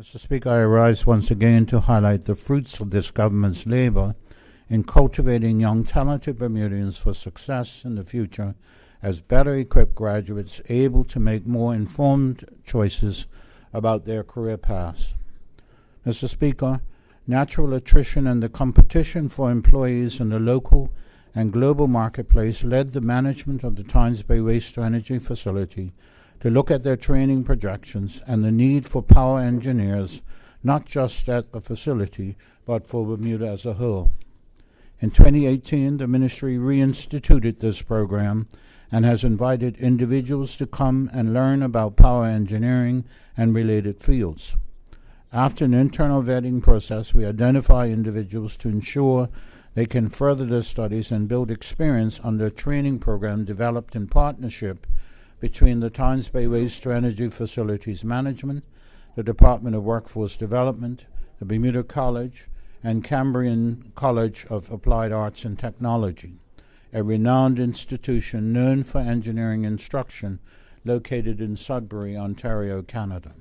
Mr. Speaker, I rise once again to highlight the fruits of this government's labor in cultivating young, talented Bermudians for success in the future as better equipped graduates able to make more informed choices about their career paths. Mr. Speaker, natural attrition and the competition for employees in the local and global marketplace led the management of the Tynes Bay Waste-to-Energy facility to look at their training projections and the need for power engineers, not just at the facility, but for Bermuda as a whole. In 2018, the Ministry reinstituted this program and has invited individuals to come and learn about power engineering and related fields. After an internal vetting process, we identify individuals to ensure they can further their studies and build experience under a training program developed in partnership between the Tynes Bay Waste-to-Energy Facilities Management, the Department of Workforce Development, the Bermuda College, and Cambrian College of Applied Arts and Technology, a renowned institution known for engineering instruction located in Sudbury, Ontario, Canada.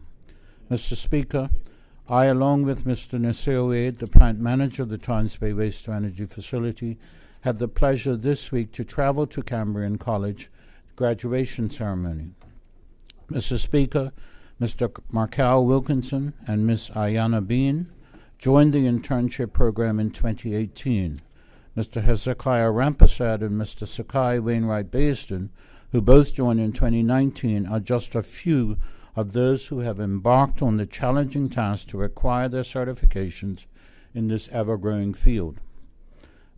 Mr. Speaker, I, along with Mr. Ministerial, the plant manager of the Tynes Bay Waste-to-Energy facility, had the pleasure this week to travel to Cambrian College graduation ceremony. Mr. Speaker, Mr. Markel Wilkinson and Ms. Ayana Bean joined the internship program in 2018. Mr. Hezekiah Rampersad and Mr. Sakai Wainwright Basden, who both joined in 2019, are just a few of those who have embarked on the challenging task to acquire their certifications in this ever-growing field.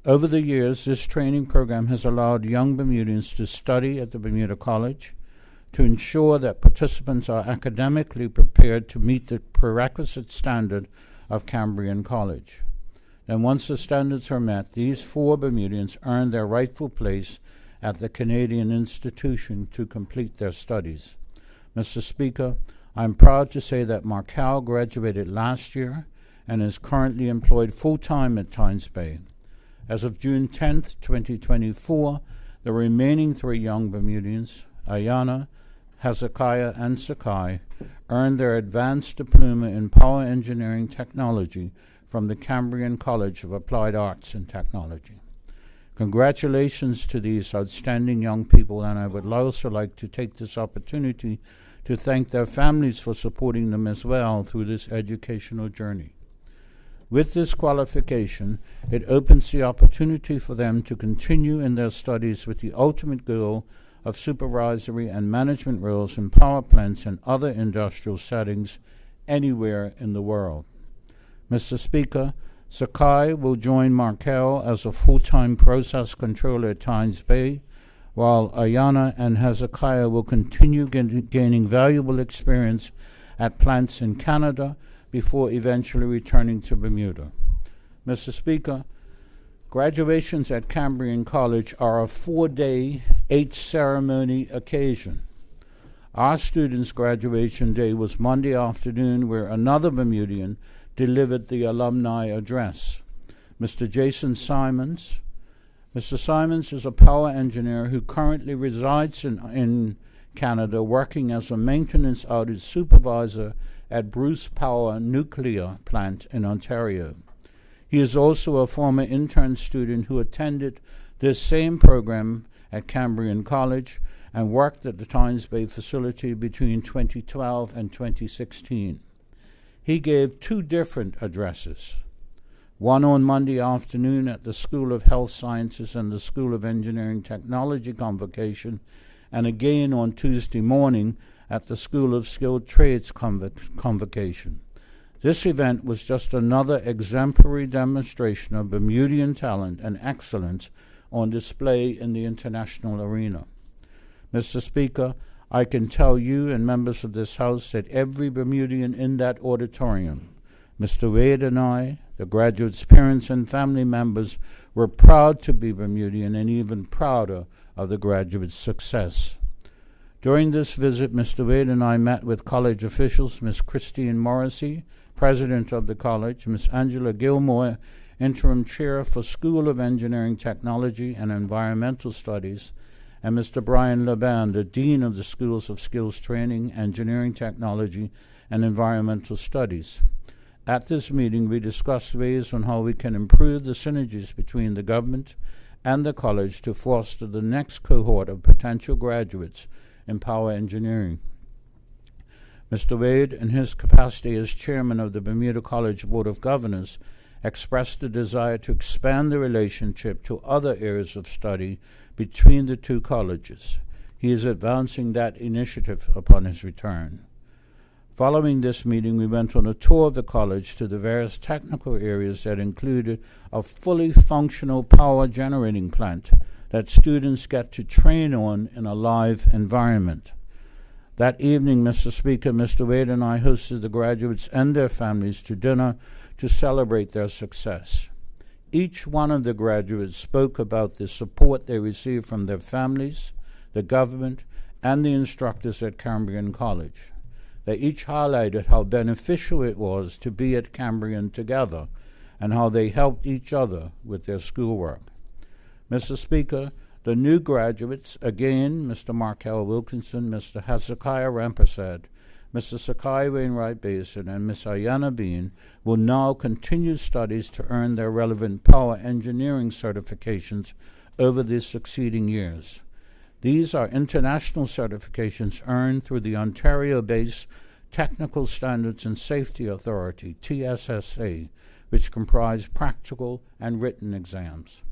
Over the years, this training program has allowed young Bermudians to study at the Bermuda College to ensure that participants are academically prepared to meet the prerequisite standard of Cambrian College. And once the standards are met, these 4 Bermudians earn their rightful place at the Canadian institution to complete their studies. Mr. Speaker, I'm proud to say that Markel graduated last year and is currently employed full-time at Tynes Bay. As of June 10, 2024, the remaining 3 young Bermudians, Ayana, Hezekiah, and Sakai, earned their advanced diploma in power engineering technology from the Cambrian College of Applied Arts and Technology. Congratulations to these outstanding young people, and I would also like to take this opportunity to thank their families for supporting them as well through this educational journey. With this qualification, it opens the opportunity for them to continue in their studies with the ultimate goal of supervisory and management roles in power plants and other industrial settings anywhere in the world. Mr. Speaker, Sakai will join Markel as a full-time process controller at Tynes Bay, while Ayana and Hezekiah will continue gaining valuable experience at plants in Canada before eventually returning to Bermuda. Mr. Speaker, graduations at Cambrian College are a 4-day, 8-ceremony occasion. Our students' graduation day was Monday afternoon, where another Bermudian delivered the alumni address. Mr. Jason Simons. Mr. Simons is a power engineer who currently resides in Canada, working as a maintenance outage supervisor at Bruce Power Nuclear Plant in Ontario. He is also a former intern student who attended this same program at Cambrian College and worked at the Tynes Bay facility between 2012 and 2016. He gave 2 different addresses, one on Monday afternoon at the School of Health Sciences and the School of Engineering Technology convocation, and again on Tuesday morning at the School of Skilled Trades convocation. This event was just another exemplary demonstration of Bermudian talent and excellence on display in the international arena. Mr. Speaker, I can tell you and members of this House that every Bermudian in that auditorium, Mr. Wade and I, the graduates' parents and family members, were proud to be Bermudian and even prouder of the graduates' success. During this visit, Mr. Wade and I met with college officials, Ms. Christine Morrissey, president of the college, Ms. Angela Gilmore, interim chair for School of Engineering Technology and Environmental Studies, and Mr. Brian Laban, the dean of the Schools of Skills Training, Engineering Technology, and environmental studies. At this meeting, we discussed ways on how we can improve the synergies between the government and the college to foster the next cohort of potential graduates in power engineering. Mr. Wade, in his capacity as chairman of the Bermuda College Board of Governors, expressed a desire to expand the relationship to other areas of study between the two colleges. He is advancing that initiative upon his return. Following this meeting, we went on a tour of the college to the various technical areas that included a fully functional power generating plant that students get to train on in a live environment. That evening, Mr. Speaker, Mr. Wade and I hosted the graduates and their families to dinner to celebrate their success. Each one of the graduates spoke about the support they received from their families, the government, and the instructors at Cambrian College. They each highlighted how beneficial it was to be at Cambrian together and how they helped each other with their schoolwork. Mr. Speaker, the new graduates, again, Mr. Markel Wilkinson, Mr. Hezekiah Rampersad, Mr. Sakai Wainwright Basin, and Ms. Ayana Bean, will now continue studies to earn their relevant power engineering certifications over the succeeding years. These are international certifications earned through the Ontario-based Technical Standards and Safety Authority, TSSA, which comprise practical and written exams.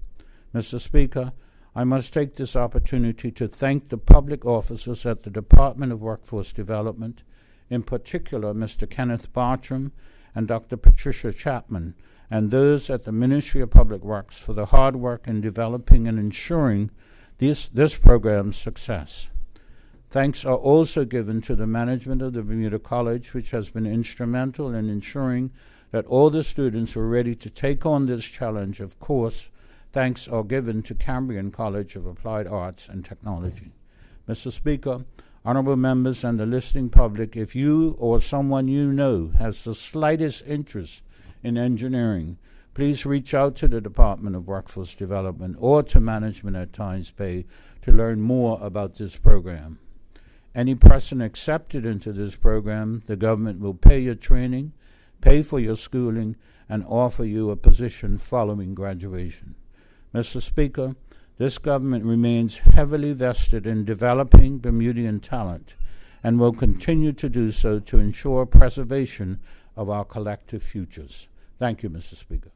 Mr. Speaker, I must take this opportunity to thank the public officers at the Department of Workforce Development, in particular Mr. Kenneth Bartram and Dr. Patricia Chapman, and those at the Ministry of Public Works for the hard work in developing and ensuring this program's success. Thanks are also given to the management of the Bermuda College, which has been instrumental in ensuring that all the students were ready to take on this challenge. Of course, thanks are given to Cambrian College of Applied Arts and Technology. Mr. Speaker, honorable members, and the listening public, if you or someone you know has the slightest interest in engineering, please reach out to the Department of Workforce Development or to management at Tynes Bay to learn more about this program. Any person accepted into this program, the government will pay your training, pay for your schooling, and offer you a position following graduation. Mr. Speaker, this government remains heavily vested in developing Bermudian talent and will continue to do so to ensure preservation of our collective futures. Thank you, Mr. Speaker.